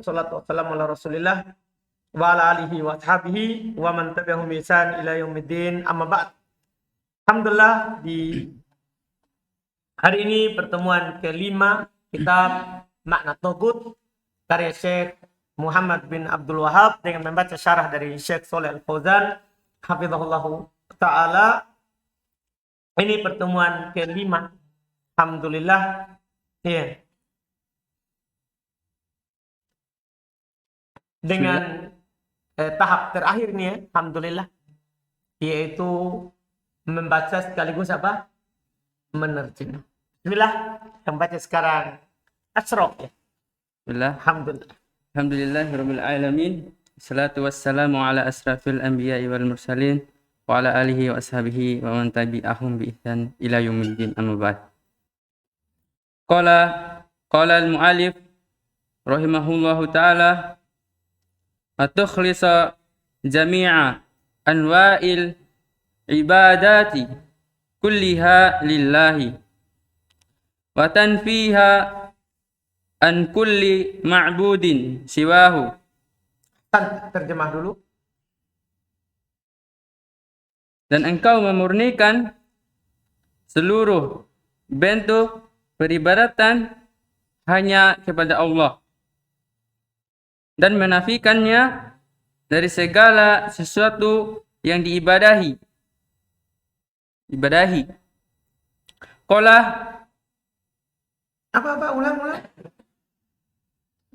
Shalatu wassalamu ala Rasulillah wa ala alihi wa ashabihi wa man tabi'ahum bi ihsan ila yaumiddin. Amma ba'd. Alhamdulillah, di hari ini pertemuan kelima kitab Makna Togut karya Syekh Muhammad bin Abdul Wahab dengan membaca syarah dari Syekh Shalih Al-Fauzan hafizahullahu ta'ala. Ini pertemuan kelima. Alhamdulillah. Iya. Dengan tahap terakhir nih ya, alhamdulillah, yaitu membaca sekaligus apa? Menerjemah. Bismillah, kita baca sekarang Asyraf ya. Bismillah. Alhamdulillah. Alhamdulillahirabbil alamin. Wassalatu wassalamu ala asrafil anbiya'i wal mursalin wa ala alihi wa ashabihi wa man tabi'ahum bi ihsan ila yaumiddin. Amma ba'd. Qala al-mu'allif rahimahullahu ta'ala atukhlisa jami'a anwa'il ibadati kulliha lillahi wa tanfiha an kulli ma'budin siwahu. Terjemah dulu. Dan engkau memurnikan seluruh bentuk peribadatan hanya kepada Allah dan menafikannya dari segala sesuatu yang diibadahi. Qala Apa ulang.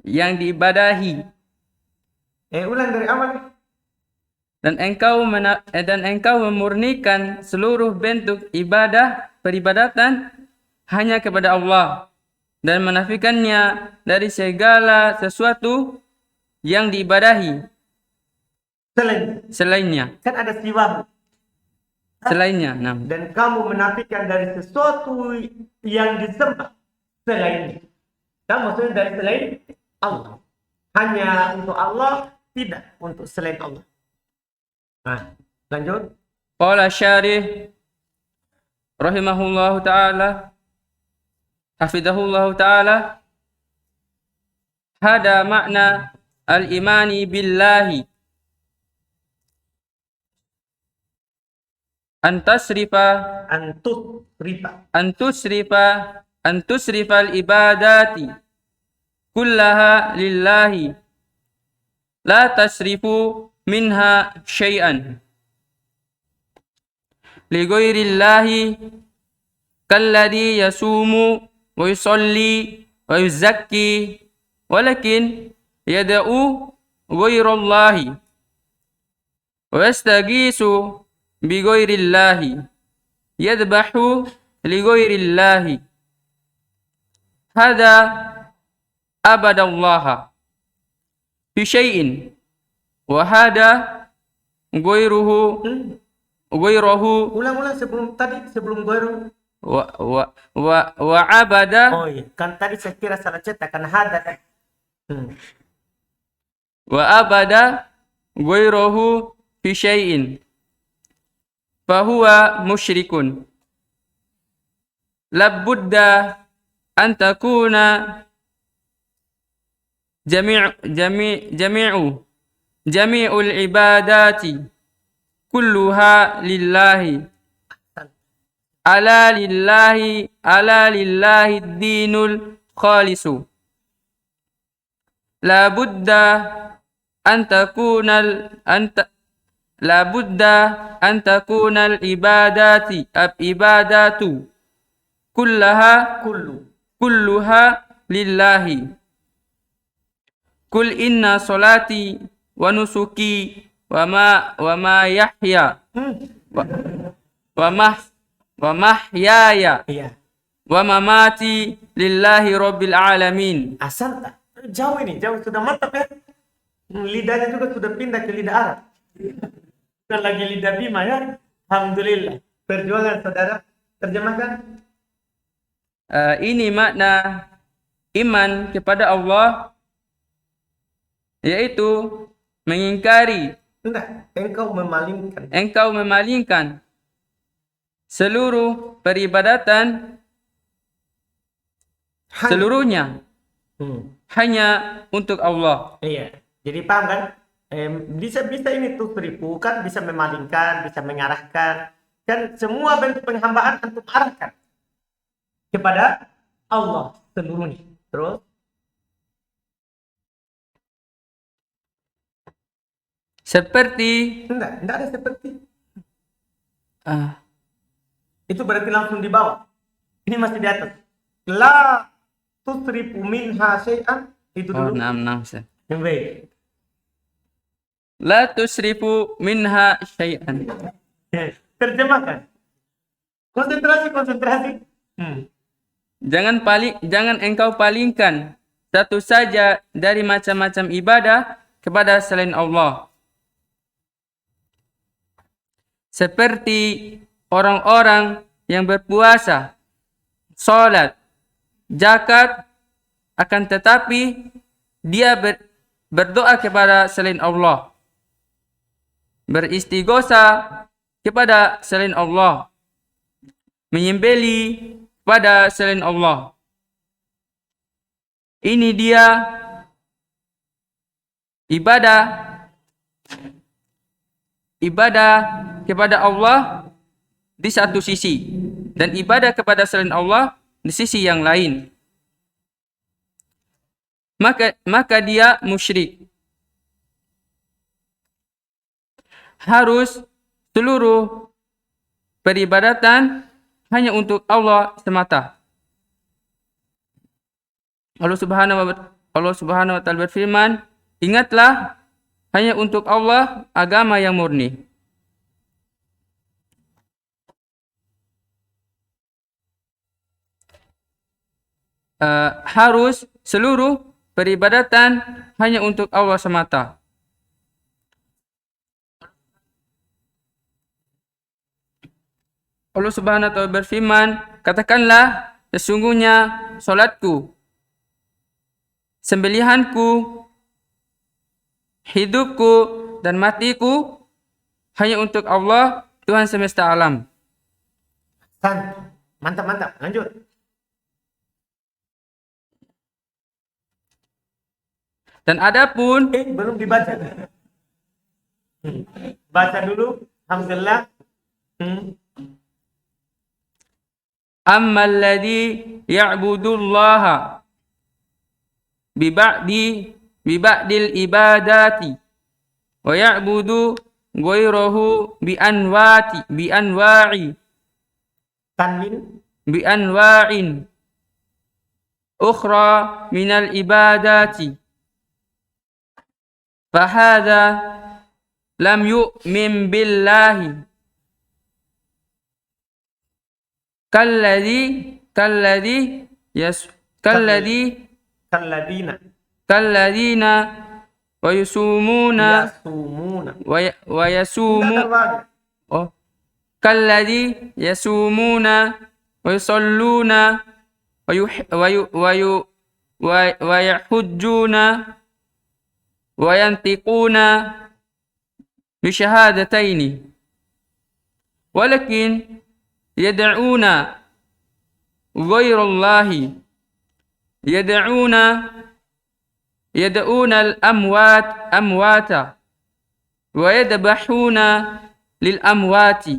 yang diibadahi. Ulang dari awal. Dan engkau memurnikan seluruh bentuk peribadatan hanya kepada Allah dan menafikannya dari segala sesuatu yang diibadahi selainnya. Kan ada siwahu. Selainnya. Nah. Dan kamu menafikan dari sesuatu yang disembah selainnya. Kamu maksudnya dari selain Allah. Hanya untuk Allah, tidak untuk selain Allah. Nah, lanjut. Qala syarih rahimahullahu ta'ala hafidhahullahu ta'ala hada makna al-imani billahi antusrifa al-ibadati kullaha lillahi la tasrifu minha syai'an li ghairillahi kalladhi yasumu wa yusalli wa yuzakki walakin yad'u ghairallahi wa yastaghisu bi ghairillahi yadbahu li ghairillahi hadha abadallaha fi syai'in wa hada ghairuhu ulang sebelum ghairuhu wa abada. Oh iya, kan tadi saya kira salah cetak kan hada kan. Wa abada ghairuhu fi syai'in fa huwa musyrikun. Labudda an takuna jami'ul ibadati kulluha lillahi ala lillahi dinul khalisu. La budda an takuna ibadatu kulluha lillahi. Kul inna salati wa nusuki wa mahyaya wa mamati lillahi rabbil alamin. Asal tak jauh sudah mantap ya. Lidahnya juga sudah pindah ke lidah Arab. Bukan lagi lidah Bima ya. Alhamdulillah. Perjuangan saudara. Terjemahkan. Ini makna iman kepada Allah, yaitu mengingkari. Engkau memalingkan seluruh peribadatan seluruhnya hanya untuk Allah. Iya. Jadi paham kan? Bisa ini tuh teripu kan, bisa memalingkan, bisa mengarahkan. Kan semua bentuk penghambaan antum arahkan kepada Allah seluruhnya. Terus Seperti enggak ada seperti. ah, Itu berarti langsung di bawah. Ini masih di atas. La tusrifu minha syai'an. Itu oh, dulu. naam, Ustaz. Yang baik. La tusrifu minha syai'an. Terjemahkan. Konsentrasi. Jangan engkau palingkan satu saja dari macam-macam ibadah kepada selain Allah. Seperti orang-orang yang berpuasa, sholat, zakat, akan tetapi dia berdoa kepada selain Allah, beristighosa kepada selain Allah, menyembelih kepada selain Allah. Ini dia ibadah kepada Allah di satu sisi dan ibadah kepada selain Allah di sisi yang lain. Maka dia musyrik. Harus seluruh peribadatan hanya untuk Allah semata. Allah Subhanahu wa taala berfirman, "Ingatlah hanya untuk Allah agama yang murni." Harus seluruh peribadatan hanya untuk Allah semata. Allah Subhanahu wa taala berfirman, "Katakanlah, sesungguhnya salatku, sembelihanku, hidupku dan matiku hanya untuk Allah, Tuhan semesta alam." Mantap. Lanjut. Dan adapun Belum dibaca. Baca dulu. Alhamdulillah. ammal ladzi ya'budullaha biba'dil ibadati wa ya'budu ghairahu Tanwin. bi anwa'in ukhra minal ibadati fahadha lam yu'min billahi kalladhi kalladina wa yasumuna kalladhi yasumuna wa yusalluna wa yahujjuna wa yantiquna bi syahadataini walakin yad'una ghairallahi yad'una al-amwata wa yadbahuna lil amwati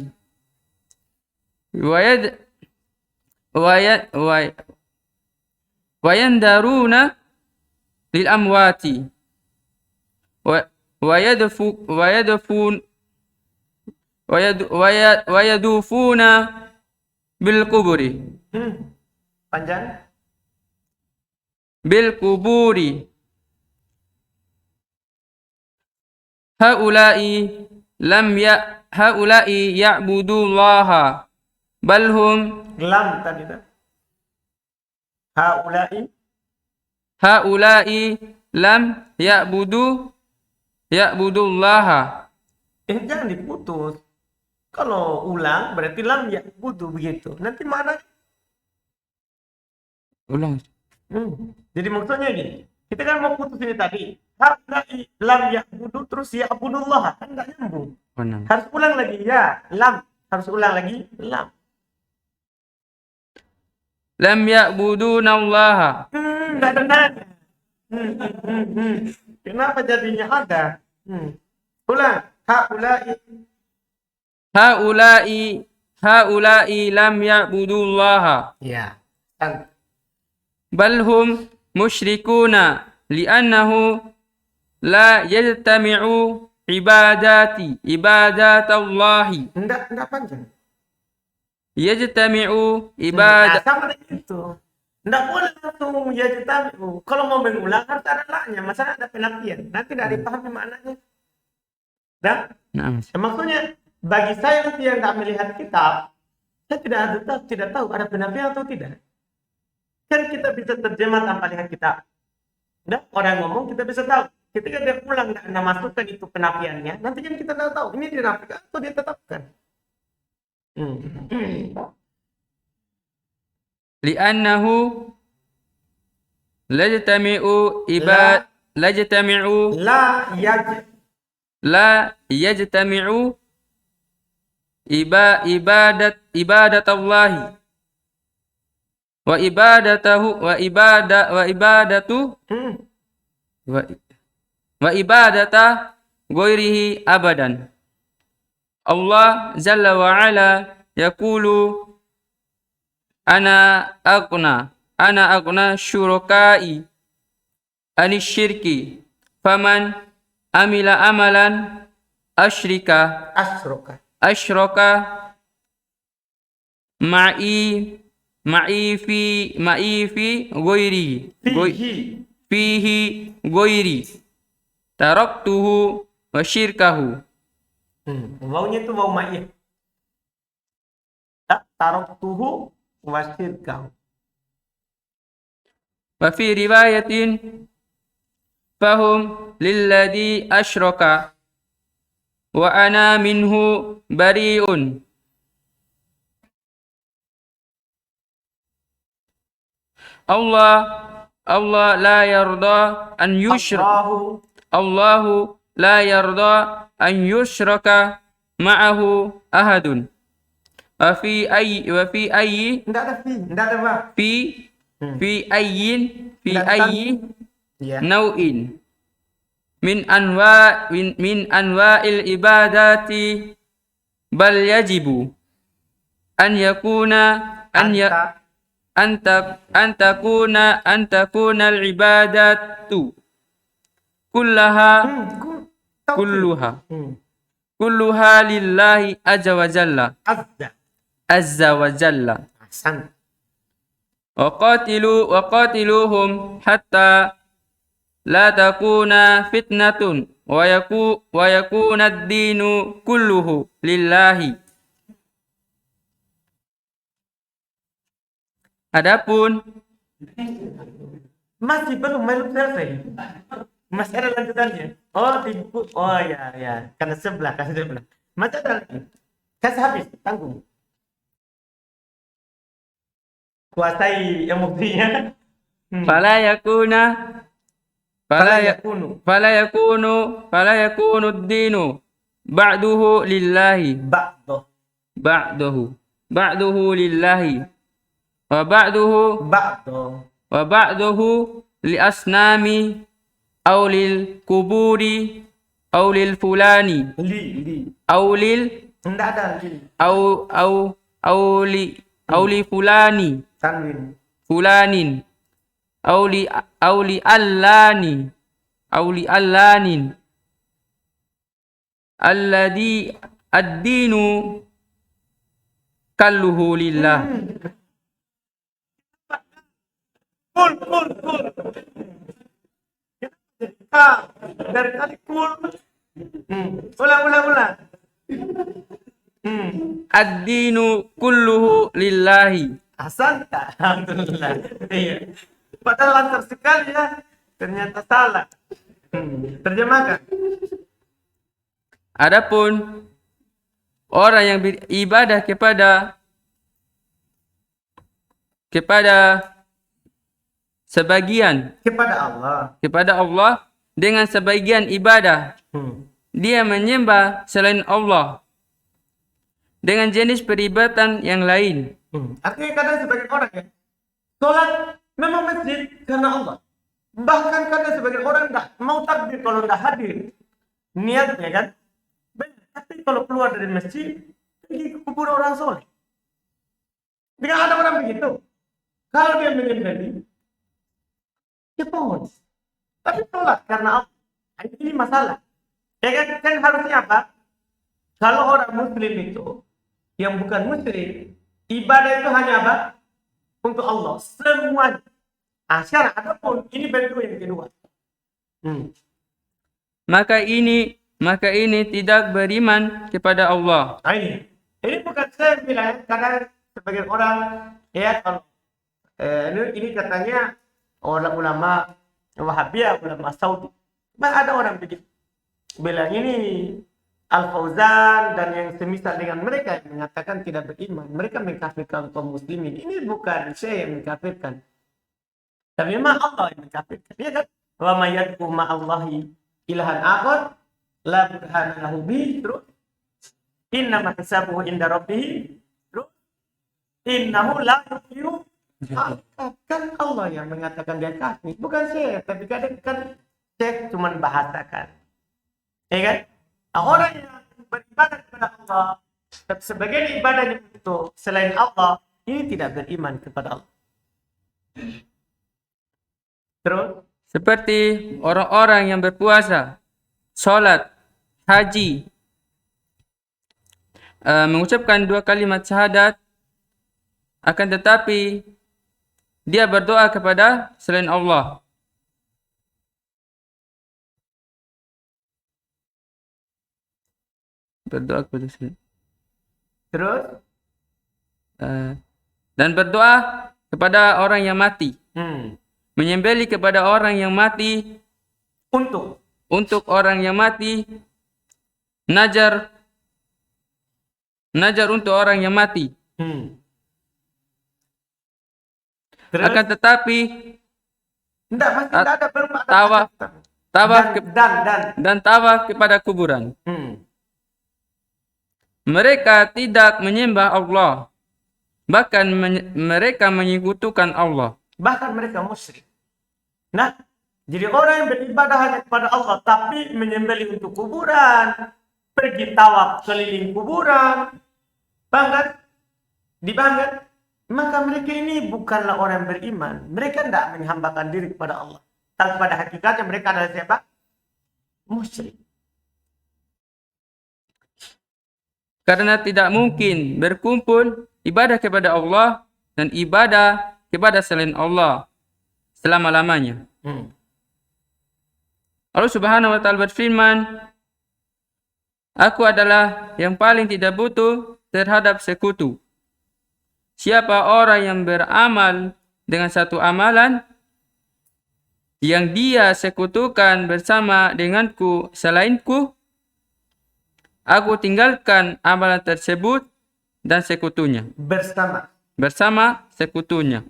wa yandaruna lil amwati wa yadufuna bil kuburi Panjang. bil kuburi haula'i ya'budullaha balhum Lam tadi dah. haula'i lam ya'budullaha. Jangan diputus. Kalau ulang berarti lam ya butuh begitu. Nanti mana? Ulang. Jadi maksudnya gini. Kita kan mau putus ini tadi. Lam ya butuh terus ya abudullah kan nggak nyambung. Benar. Harus ulang lagi ya lam. Harus ulang lagi lam. Lam ya'budunallaha. Nggak ada nada. Kenapa jadinya ada? Ulang. Haulai. Haula'i lam ya'budullaha Ya. Kan. bal hum musyrikuna li'annahu la yajtami'u ibadatallahi Enggak panjang. yajtami'u Nah, sama dengan itu. Enggak boleh langsung ya tahu. Kalau mau mengulang harus ada laknya. Masa ada penafian. Nanti tidak dipahami maknanya. Dan Naam. maksudnya bagi saya yang nggak melihat kitab, saya tidak tahu ada penafian atau tidak. Kan kita bisa terjemah tanpa lihat kitab. Nah, orang ngomong kita bisa tahu. Ketika dia pulang nggak masukkan itu penafiannya, nanti kan kita nggak tahu ini dinafikan atau dia tetapkan. Li'annahu lajtami'u La yaj la yajtami'u ibadatallahi wa ibadata ghairihi abadan. Allah Jalla wa Ala yaqulu ana aghna syuraka'i anisyirki faman amila amalan asyrika ma'i fi ghairi fihi ghairi taraktuhu wa syirkahu. Wawunya itu wawu ma'iyah. Taraktuhu wa syirkahu. Wa fi riwayatin fahum lilladhi asyraka wa ana minhu bari'un. Allah la yarda an Allahu la yarda an yushraka ma'ahu ahadun. Wa fi ayyi Enggak ada ba. fi ayyin Ya. nau'in min anwa'il ibadati bal yajibu an yakuna an takuna al ibadatu kullaha lillahi azza wa jalla. Ahsan. وقاتلوهم حتى لا تكون فتنة ويكون الدين كله لله. Adapun belum selesai. Masih ada lanjutannya. Oh ya. Karena sebelah. Masih ada lagi. Kasih habis, tanggung. Kuasai emosinya. fala yakunu ad-dinu ba'duhu lillahi ba'duhu lillahi wa ba'duhu li asnami aw lil kuburi aw lil fulani aw lil Enggak ada li. aw li fulani Tanwin. fulanin aw li allanin alladhi ad-dinu kalluhu lillah. Kul. Dari tadi kul. Ulang. Ad-dinu kulluhu lillahi. Ahsanta. Alhamdulillah. Iya. Padahal lancar sekali ya. Ternyata salah. Terjemahkan. Adapun orang yang beribadah kepada sebagian kepada Allah dengan sebagian ibadah, dia menyembah selain Allah dengan jenis peribadatan yang lain. Artinya kadang sebagian orang ya, sholat memang masjid karena Allah. Bahkan kadang sebagian orang dah mau takbir kalau dah hadir niatnya kan. Tapi kalau keluar dari masjid pergi ke kubur orang soleh. Tidak ada orang begitu. Kalau dia menyembelih, dia pohon. Tapi tolak karena apa? Ini masalah. Ya kan harusnya apa? Kalau orang muslim itu yang bukan muslim, ibadah itu hanya apa? Untuk Allah. Semuanya. Sekarang adapun ini bentuk yang kedua. Maka ini tidak beriman kepada Allah. Nah ini bukan saya bilang karena sebagian orang ya kalau ini katanya orang ulama Wahabiyah, ulama Saudi. Ada orang begitu bilang ini Al-Fauzan dan yang semisal dengan mereka yang mengatakan tidak beriman. Mereka mengkafirkan kaum muslimin. Ini bukan saya yang mengkafirkan. Tapi memang Allah yang mengkafirkan. Ya kan? Wa may yad'u ma'allahi ilahan akhar la burhana lahu bihi terus innama hisabuhu inda rabbih terus innahu la yu'minu. Kan Allah yang mengatakan dia kafir, bukan saya. Tapi kadang kan saya cuma bahasakan. Ya kan? Orang yang beribadah kepada Allah, tapi sebagian ibadahnya itu selain Allah, ini tidak beriman kepada Allah. Terus? Seperti orang-orang yang berpuasa, sholat, haji, mengucapkan 2 kalimat syahadat, akan tetapi dia berdoa kepada selain Allah. Berdoa kepada selain. Terus? Dan berdoa kepada orang yang mati. Menyembelih kepada orang yang mati untuk orang yang mati, najar untuk orang yang mati. Terus? Akan tetapi Enggak, masih tidak ada tawaf kepada kuburan. Mereka tidak menyembah Allah, bahkan mereka menyekutukan Allah. Bahkan mereka musyrik. Nah, jadi orang yang beribadah hanya kepada Allah tapi menyembelih untuk kuburan, pergi tawaf keliling kuburan, dibanggar, maka mereka ini bukanlah orang yang beriman. Mereka tidak menghambakan diri kepada Allah. Tapi pada hakikatnya mereka adalah siapa? Musyrik. Karena tidak mungkin berkumpul ibadah kepada Allah dan ibadah kepada selain Allah selama-lamanya. Allah Subhanahu wa taala berfirman, Aku adalah yang paling tidak butuh terhadap sekutu. Siapa orang yang beramal dengan satu amalan yang dia sekutukan bersama denganku selainku, aku tinggalkan amalan tersebut dan sekutunya. Bersama sekutunya.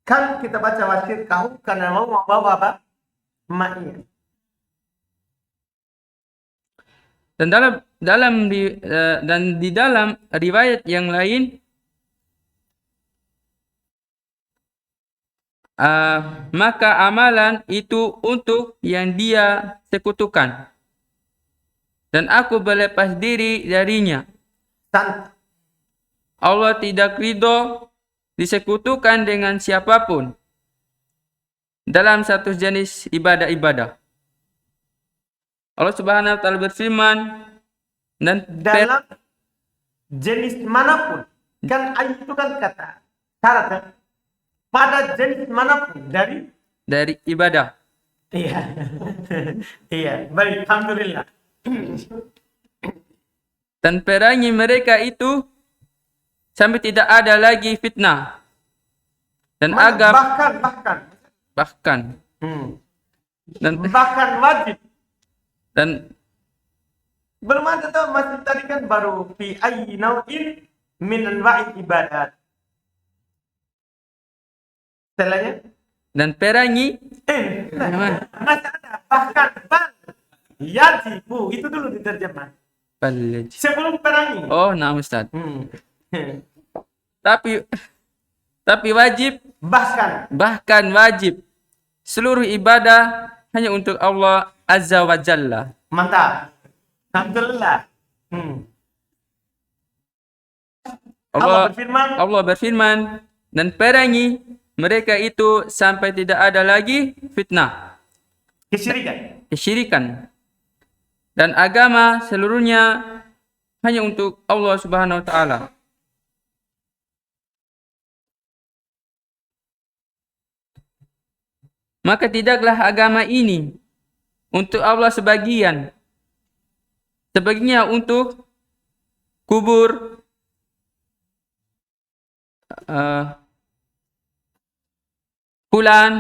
Kan kita baca wasyirkahu karena mau membawa apa? Ma'iyah. Dan di dalam riwayat yang lain, maka amalan itu untuk yang dia sekutukan, dan aku berlepas diri darinya. Allah tidak ridho disekutukan dengan siapapun dalam satu jenis ibadah-ibadah. Allah Subhanahu wa taala berfirman, dan dalam jenis manapun. Kan ayat itu kan kata syarat pada jenis manapun dari ibadah. Iya. Iya, baik, alhamdulillah. Dan perangi mereka itu sampai tidak ada lagi fitnah dan agam bahkan wajib. Dan belum ada tuh, masih tadi kan baru fi ayyi nau'in min anwa'il ibadat. Setelahnya dan perangi masih ada bahkan yajibu itu dulu diterjemah. Sebelum perangi. Oh, nah Ustaz. Tapi wajib, bahkan wajib, seluruh ibadah hanya untuk Allah Azza wa Jalla. Mantap. Alhamdulillah. Allah berfirman, dan perangi mereka itu sampai tidak ada lagi fitnah, kesyirikan. Dan agama seluruhnya hanya untuk Allah Subhanahu wa taala. Maka tidaklah agama ini untuk Allah sebagiannya untuk kubur, fulan,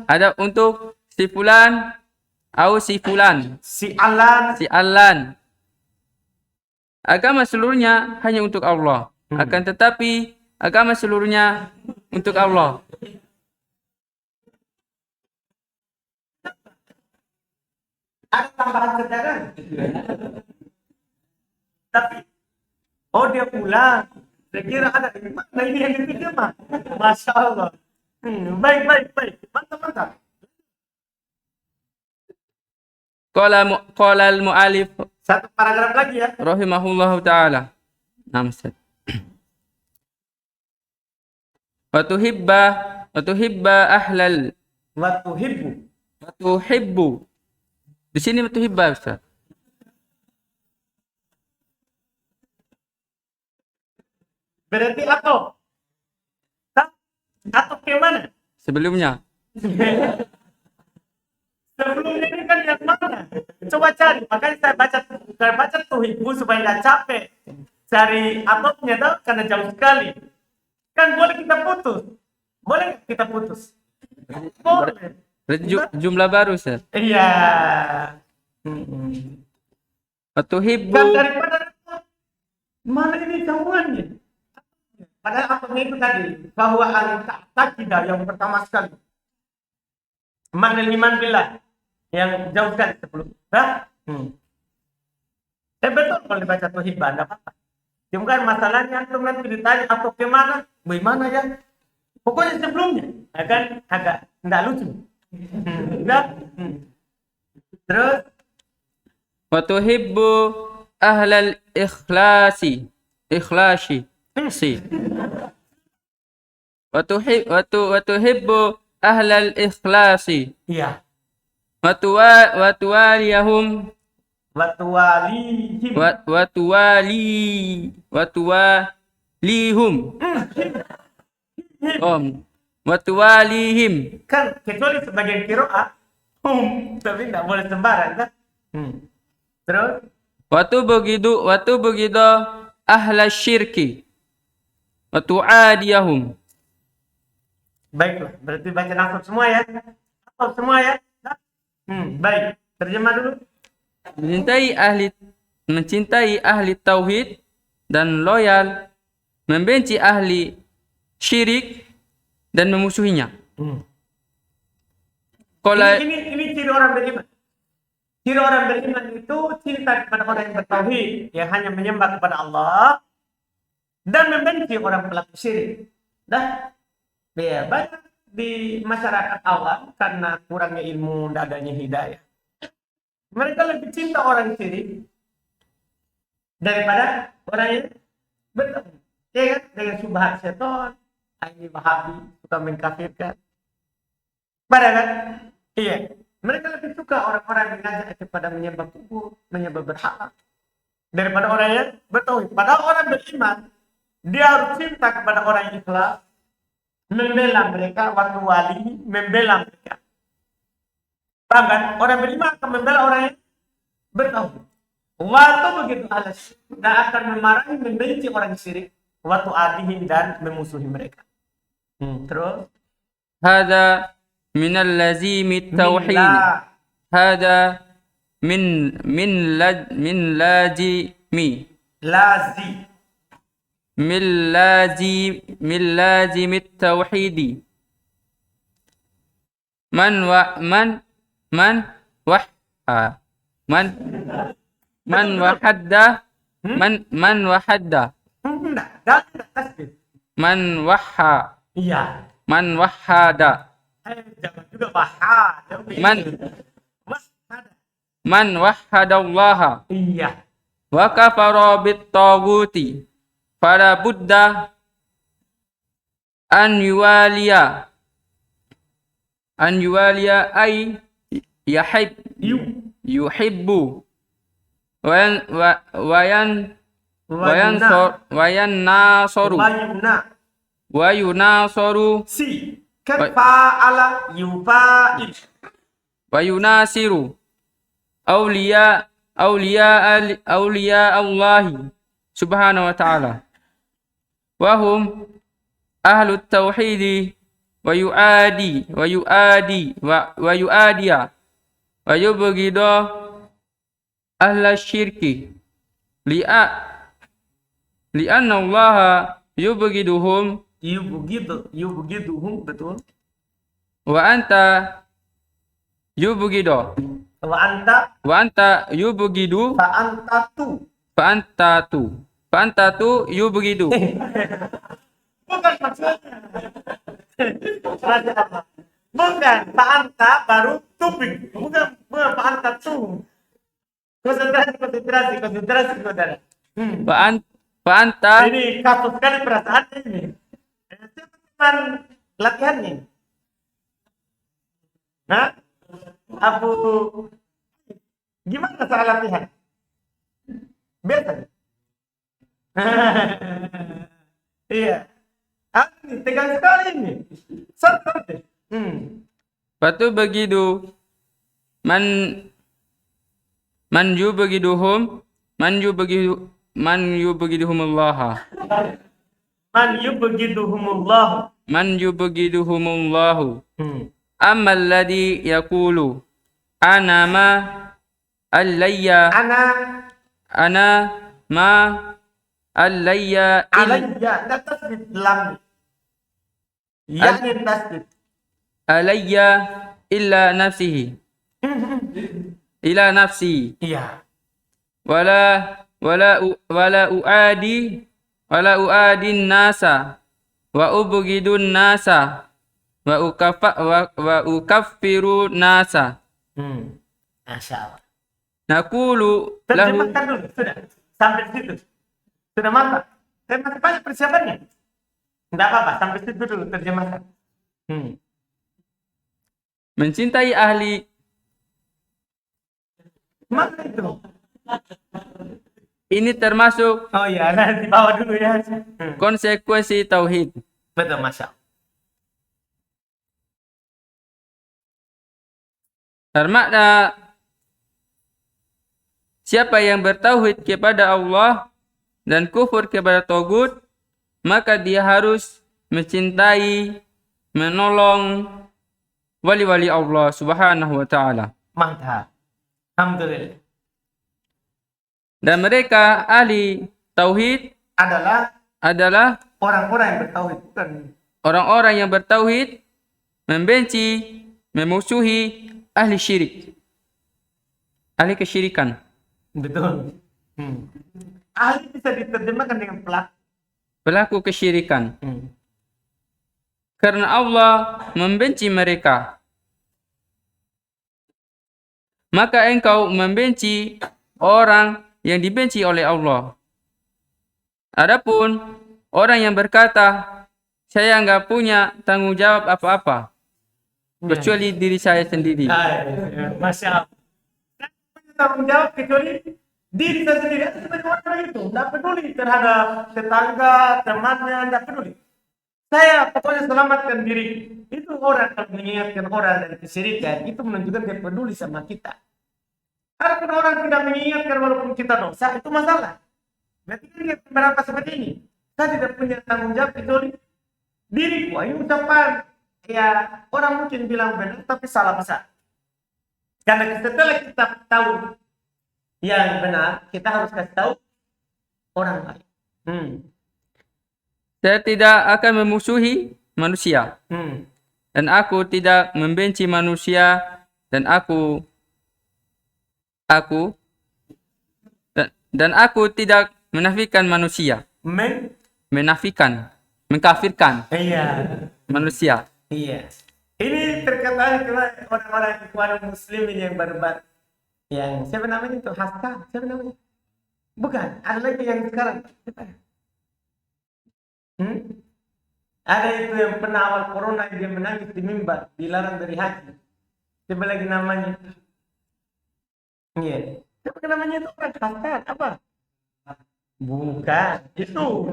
ada untuk si fulan, atau si fulan, si alan. Agama seluruhnya hanya untuk Allah. Akan tetapi agama seluruhnya untuk Allah. Ada tambahan cadangan. Tapi dia pulang. Saya kira ada mana ini yang diterjemah. Masya Allah. Baik. Mantap. Qala al-mu'alif, satu paragraf lagi ya. Rahimahullahu ta'ala. Namsad. Wa tuhibba ahlal. Wa tuhibbu. Di sini wa tuhibba, Ustaz. Berarti atau ke mana? Sebelumnya ini kan yang mana? Coba cari. Makanya saya baca tuhibbu supaya nggak capek. Cari atopnya tuh karena jauh sekali. Kan boleh kita putus. Boleh. Jumlah baru, Ustaz. Iya. Watuhibbu. Kan daripada mana ini jawabannya? Padahal apanya itu tadi bahwa al-taqidah yang pertama sekali. Makna iman billah yang jauh sekali sebelum. Betul kalau dibaca tuhibba enggak apa-apa. Cuma kan masalahnya antum nanti ditanya atau kemana? Bagaimana ya? Pokoknya sebelumnya akan agak enggak lucu. Terus wa tuhibbu ahlal ikhlasi wa tuhibbu ahlal ikhlasi, iya, wa tuwalihim kan kecuali sebagian qiraah tapi enggak boleh sembarang kan. Terus wa tubghidu ahla syirki wa tu'adiyahum. Baiklah, berarti baca nafas semua ya. Baik, terjemah dulu. Mencintai ahli tauhid dan loyal, membenci ahli syirik dan memusuhinya. Ini ciri orang beriman. Ciri orang beriman itu cinta kepada orang yang bertauhid, yang hanya menyembah kepada Allah dan membenci orang pelaku syirik. Banyak di masyarakat awam karena kurangnya ilmu dan adanya hidayah. Mereka lebih cinta orang syirik daripada orang yang bertauhid. Ya kan? Dengan subhat setan, ini Wahabi suka mengkafirkan. Padahal kan? Iya. Mereka lebih suka orang-orang yang mengajak kepada menyembah kubur, menyembah berhala daripada orang yang bertauhid. Padahal orang beriman dia harus cinta kepada orang yang ikhlas, membela mereka, waktu wali, membela mereka. Paham kan? Orang beriman akan membela orang yang bertauhid. Waktu begitu alas, dan akan memarahi, membenci orang syirik, waktu adihim dan memusuhi mereka. Terus? Hada minal lazimi tauhid. Hada min lazimi. من لازم التوحيد من وحد Man wahada. Enggak, dal tidak tasbih. Man wahha. Iya. Man wahada. Jangan juga wahad. Wahada. Man wahadallaha. Iya. Wa kafara bit-taghuti. Fala budda an yuwaliya ay yuhibbu wayan nasoru wa yunasoru si kan fa'ala yufa'il wa yunasiru awliya Allahi subhanahu wa ta'ala wa hum ahlut tauhidi wa yu'adiya wa yubghidu ahla syirki li'anna Allah yubghiduhum betul. wa anta yubghidu Wa anta yubghidu fa anta tu yubghidu. Bukan maksudnya. Bukan, fa anta baru tubik. Bukan fa anta tu. Konsentrasi, saudara. Fa anta. Ini kasus sekali perasaannya ini. Teman latihannya. Hah? Gimana soal latihan? Biasa. Iya. Ini tegang sekali ini. Santai. Patu begitu man yubghiduhum man yubghiduhumullahu amma alladhi yaqulu ana ma alayya tasbih lam. Tasbih. Alayya illa nafsi. Iya. Wala uadi nasa wa ubghidun nasa wa ukaffiru nasa. Masya Allah. Naqulu lahu. Terjemahkan dulu, sudah. Sampai situ. Sudah mantap. Saya masih banyak persiapannya. Tidak apa-apa, sampai situ dulu terjemahkan. Mencintai ahli. Mana itu? Ini termasuk. Oh iya, nanti bawa dulu ya. Konsekuensi tauhid. Betul, Masya Allah. Bermakna siapa yang bertauhid kepada Allah dan kufur kepada tagut, maka dia harus mencintai, menolong wali-wali Allah subhanahu wa ta'ala. Mantap. Alhamdulillah. Dan mereka ahli tauhid adalah orang-orang yang bertauhid, bukan orang-orang yang bertauhid, membenci, memusuhi ahli syirik, ahli kesyirikan. Betul. Ahli bisa diterjemahkan dengan pelaku kesyirikan. Karena Allah membenci mereka, maka engkau membenci orang yang dibenci oleh Allah. Adapun orang yang berkata, saya enggak punya tanggung jawab apa-apa kecuali diri saya sendiri. Masya Allah. Punya tanggung jawab kecuali diri saya sendiri. Sebagai orang itu tidak peduli terhadap tetangga, temannya, tidak peduli. Saya pokoknya selamatkan diri. Itu orang yang mengingatkan orang dari kesyirikan, itu menunjukkan dia peduli sama kita. Adapun orang tidak mengingatkan walaupun kita dosa, itu masalah. Berarti dia berapa seperti ini. Saya tidak punya tanggung jawab kecuali diriku. Ini ucapan ya orang mungkin bilang benar tapi salah besar. Karena setelah kita tahu yang benar, kita harus kasih tahu orang lain. Saya tidak akan memusuhi manusia. Dan aku tidak membenci manusia, dan Dan aku tidak menafikan manusia. Menafikan, mengkafirkan Iya. manusia. Iya. Ini terkait dengan orang-orang Ikhwan Muslimin yang baru-baru. Yang siapa namanya itu? Hasan. Siapa namanya? Bukan. Ada lagi yang sekarang. Hmm? Ada itu yang pernah awal corona dia menangis di mimbar, dilarang dari haji. Siapa lagi namanya? Iya. Siapa namanya itu? Orang Hasan. Apa? Bukan. Itu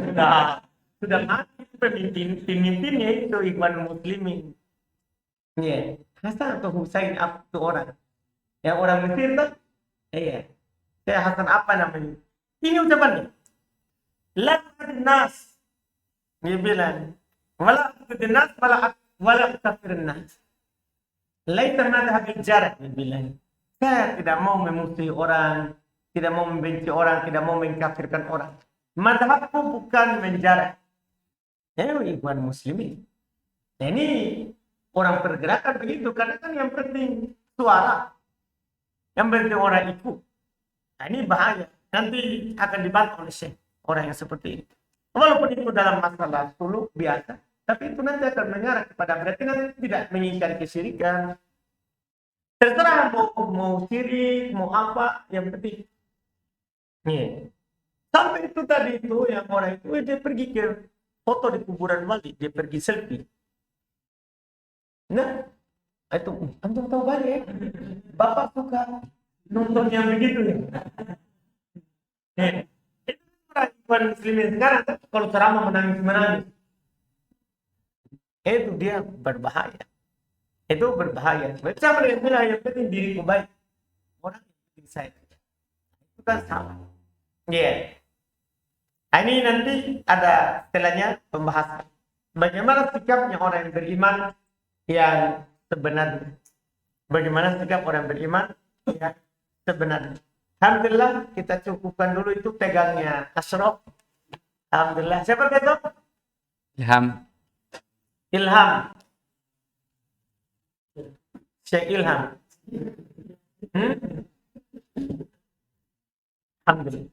sudah mati pemimpinnya itu Ikhwan Muslimin. Iya. Hasan atau Husain apa itu orang? Yang orang Mesir tuh? Iya. Saya Hasan apa namanya? Ini ucapannya. La nas. Dia bilang, wala nas wala kafirin nas. Laita madhabil jarak, dia bilang. Saya tidak mau memusuhi orang, tidak mau membenci orang, tidak mau mengkafirkan orang. Madhabku bukan menjarak. Ikhwan Muslimin. Nah, ini orang pergerakan begitu, karena kan yang penting suara. Yang penting orang ikut. Nah, ini bahaya. Nanti akan dibantu oleh Syekh. Orang yang seperti ini. Walaupun itu dalam masalah suluk biasa. Tapi itu nanti akan mengarah kepada berarti nanti tidak menginginkan kesyirikan. Terserah mau syirik, mau apa. Yang penting. Nih. Sampai itu tadi itu yang orang itu dia pergi ke foto di kuburan wali. Dia pergi selfie. Nah. Itu. Antum tahu banyak ya. Bapak suka nonton yang begitu ya. Itu orang Ikhwan Muslimin sekarang kalau ceramah menangis itu dia berbahaya. Itu berbahaya. Sama dengan bilang yang penting diriku baik, orang yang penting saya. Itu kan sama. Iya. Nah, ini nanti ada setelahnya pembahasan bagaimana sikapnya orang yang beriman yang sebenarnya. Bagaimana sikap orang beriman yang sebenarnya. Alhamdulillah kita cukupkan dulu itu pegangnya Asrof. Alhamdulillah. Siapa besok? Ilham. Ilham. Syekh Ilham. Alhamdulillah.